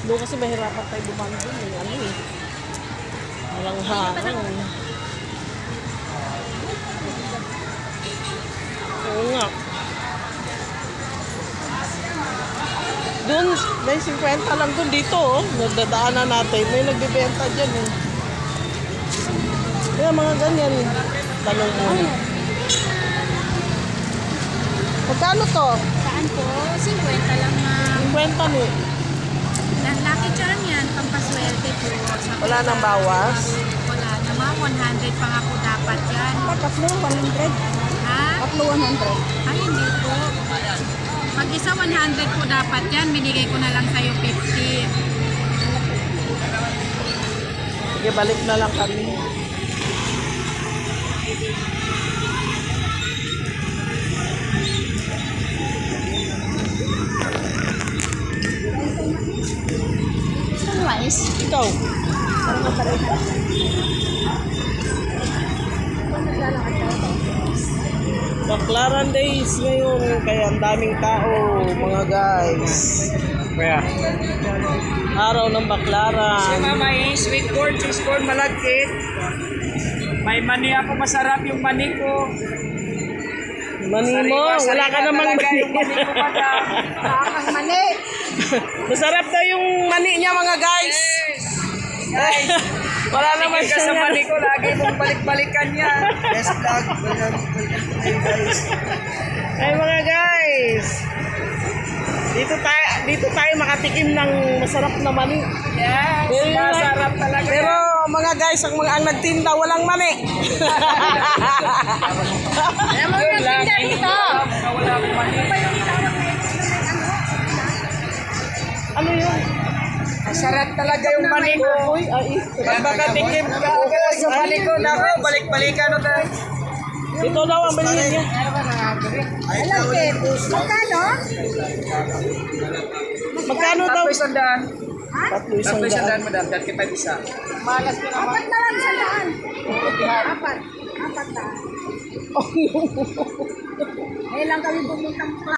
Doon kasi mahirapan tayo bumano doon. Yung ano eh. Harang-harang. Oo nga. Doon, may 50 lang doon dito oh. Nagdadaanan natin. May nagbibenta dyan eh. Kaya mga ganyan. Tanong mo. Magkano to? Saan po? 50 lang, ma'am. 50 ni. Lucky charm yan, pampaswerte po. Wala nang bawas? Wala naman, 100 pang ako dapat yan. Tatlo, 100. Ha? Tatlo, 100. Ay, hindi po. Pag isa 100 po dapat yan, binigay ko na lang sa'yo 50. Sige, balik na lang kami. Sunrise. Ikaw. Baklaran days ngayon, kaya ang daming tao, mga guys. Kuya. Araw ng Si baklaran. Mama is sweet corn, cheese corn, malagkit. May mani ako, masarap yung mani ko. Mani mo, wala ka namang mani. Yung mani ko, madam. Ang mani. Masarap daw yung mani niya, mga guys. Guys, Wala naman tigil ka sa siya. mani ko, lagi mong balik-balikan yan. Yes, vlog. Guys. Ay mga guys. Dito tayo makatikim ng masarap na mani. Yes, Pero yun masarap lang. talaga. Pero mga guys, ang nagtinda walang mani. Yun lang. Wala akong mani. Ano yun? Masarap talaga yung mani ko. Uy, ay. Pag makatikim ka agad sa mani ko, nako, balik-balikan na tayo. Ito daw ang bilhin niya. Alagkit. Magkano? Magkano daw? Tapos sandaan. Tatlo isang Tapos daan. sandaan, madam. Dahil kita isa. Apat na lang sa daan. Apat. Apat na. Ngayon lang kami pumunta